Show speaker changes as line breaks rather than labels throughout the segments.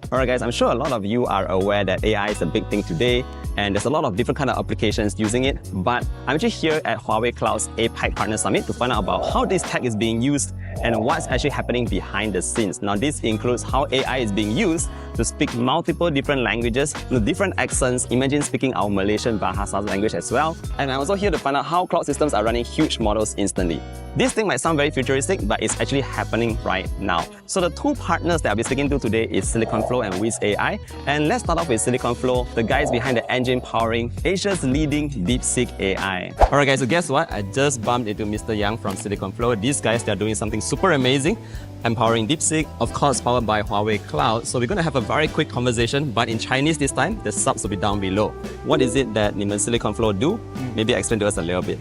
Alright guys, I'm sure a lot of you are aware that AI is a big thing today and there's a lot of different kind of applications using it, but I'm actually here at Huawei Cloud's APAC Partner Summit to find out about how this tech is being used and what's actually happening behind the scenes. Now this includes how AI is being used to speak multiple different languages with different accents. Imagine speaking our Malaysian Bahasa language as well. And I'm also here to find out how cloud systems are running huge models instantly. This thing might sound very futuristic, but it's actually happening right now. So the two partners that I'll be speaking to today is SiliconFlow and Wiz AI. And let's start off with SiliconFlow, the guys behind the engine powering Asia's leading DeepSeek AI. Alright guys, so guess what? I just bumped into Mr. Yang from SiliconFlow. These guys, they're doing something super amazing, empowering DeepSeek, of course powered by Huawei Cloud. So we're going to have a very quick conversation, but in Chinese this time. The subs will be down below. What is it that 你们 SiliconFlow do? Maybe explain to us a little bit.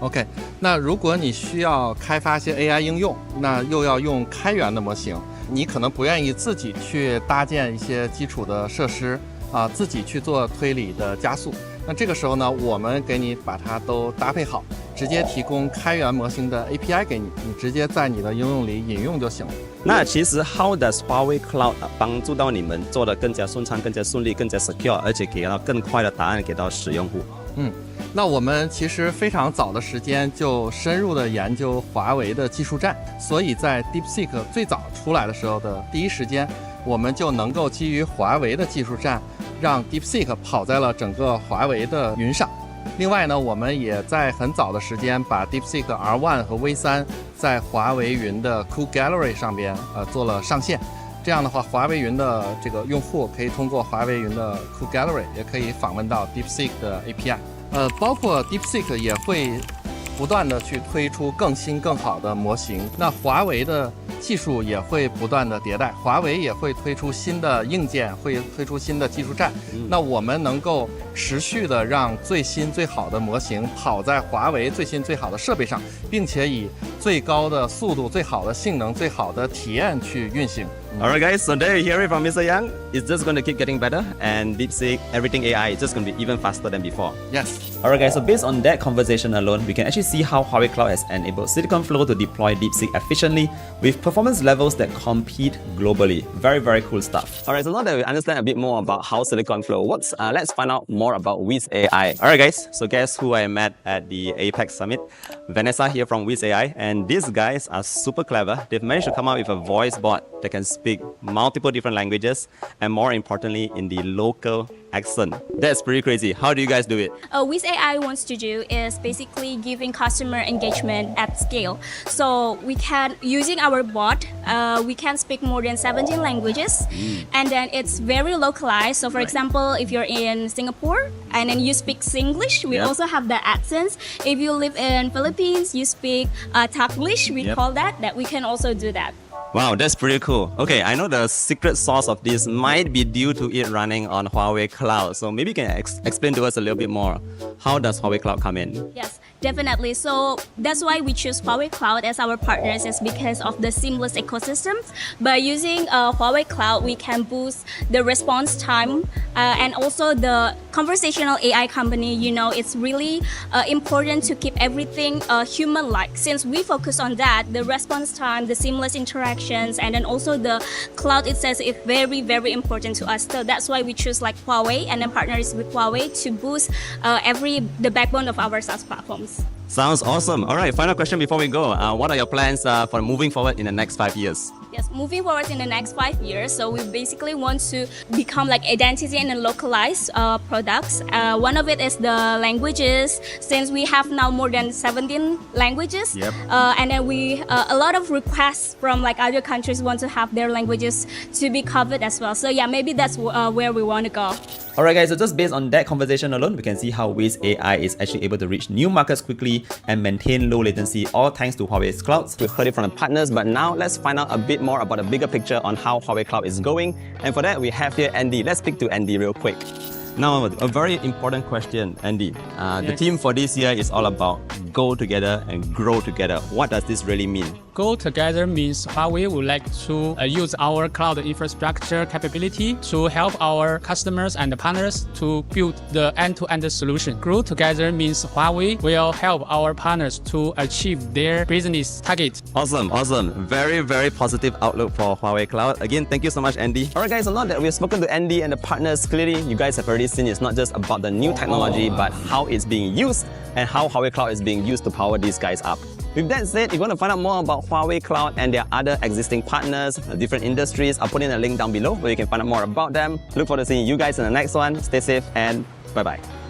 OK， 那如果你需要开发一些 AI 应用，那又要用开源的模型，你可能不愿意自己去搭建一些基础的设施自己去做推理的加速。那这个时候呢，我们给你把它都搭配好，直接提供开源模型的 API 给你，你直接在你的应用里引用就行了。
那其实 How does Huawei Cloud 帮助到你们做得更加顺畅、更加顺利、更加 secure， 而且给到更快的答案给到使用户？
那我们其实非常早的时间就深入的研究华为的技术栈，所以在 DeepSeek 最早出来的时候的第一时间，我们就能够基于华为的技术栈，让 DeepSeek 跑在了整个华为的云上。另外呢，我们也在很早的时间把 DeepSeek R1 和 V3 在华为云的 Cool Gallery 上边做了上线。这样的话，华为云的这个用户可以通过华为云的 Cool Gallery 也可以访问到 DeepSeek 的 API。包括 DeepSeek 也会不断的去推出更新更好的模型。那华为的技术也会不断的迭代，华为也会推出新的硬件，会推出新的技术栈。那我们能够持续的让最新最好的模型跑在华为最新最好的设备上，并且以最高的速度、最好的性能、最好的体验去运行。
Alright guys, so there you hear it from Mr. Yang. It's just going to keep getting better, and DeepSeek, everything AI is just going to be even faster than before.
Yes.
Alright guys, so based on that conversation alone, we can actually see how Huawei Cloud has enabled SiliconFlow to deploy DeepSeek efficiently with performance levels that compete globally. Very, very cool stuff. Alright, so now that we understand a bit more about how SiliconFlow works, let's find out more about Wiz AI. Alright guys, so guess who I met at the APAC Summit? Vanessa here from Wiz AI, and these guys are super clever. They've managed to come up with a voice bot that can speak multiple different languages, and more importantly in the local accent. That's pretty crazy. How do you guys do it?
Wiz AI wants to do is basically giving customer engagement at scale. So we can, using our bot, we can speak more than 17 languages, and then it's very localized. So for example, if you're in Singapore and then you speak Singlish, we also have the accents. If you live in Philippines, you speak Taglish, we call that we can also do that.
Wow, that's pretty cool. Okay, I know the secret sauce of this might be due to it running on Huawei Cloud. So maybe you can explain to us a little bit more. How does Huawei Cloud come in?
Yes, definitely. So that's why we choose Huawei Cloud as our partners, is because of the seamless ecosystem. By using Huawei Cloud, we can boost the response time and also the conversational AI company. You know, it's really important to keep everything human-like. Since we focus on that, the response time, the seamless interactions, and then also the cloud itself is very, very important to us. So that's why we choose like Huawei and then partners with Huawei to boost the backbone of our SaaS platforms.
Sounds awesome. All right, final question before we go. What are your plans for moving forward in the next 5 years?
Yes, moving forward in the next 5 years, so we basically want to become like identity and localized products. One of it is the languages, since we have now more than 17 languages. And then a lot of requests from like other countries want to have their languages to be covered as well. So yeah, maybe that's where we want to go.
Alright guys, so just based on that conversation alone, we can see how Wiz AI is actually able to reach new markets quickly and maintain low latency, all thanks to Huawei's clouds. We've heard it from the partners, but now let's find out a bit more about the bigger picture on how Huawei Cloud is going. And for that, we have here Andy. Let's speak to Andy real quick. Now, a very important question, Andy. The theme for this year is all about go together and grow together. What does this really mean?
Go together means Huawei would like to use our cloud infrastructure capability to help our customers and partners to build the end-to-end solution. Grow together means Huawei will help our partners to achieve their business target.
Awesome, awesome. Very, very positive outlook for Huawei Cloud. Again, thank you so much, Andy. All right, guys, a lot that we've spoken to Andy and the partners. Clearly, you guys have already seen it's not just about the new technology, but how it's being used and how Huawei Cloud is being used to power these guys up. With that said, if you want to find out more about Huawei Cloud and their other existing partners, different industries, I'll put in a link down below where you can find out more about them. Look forward to seeing you guys in the next one. Stay safe and bye-bye.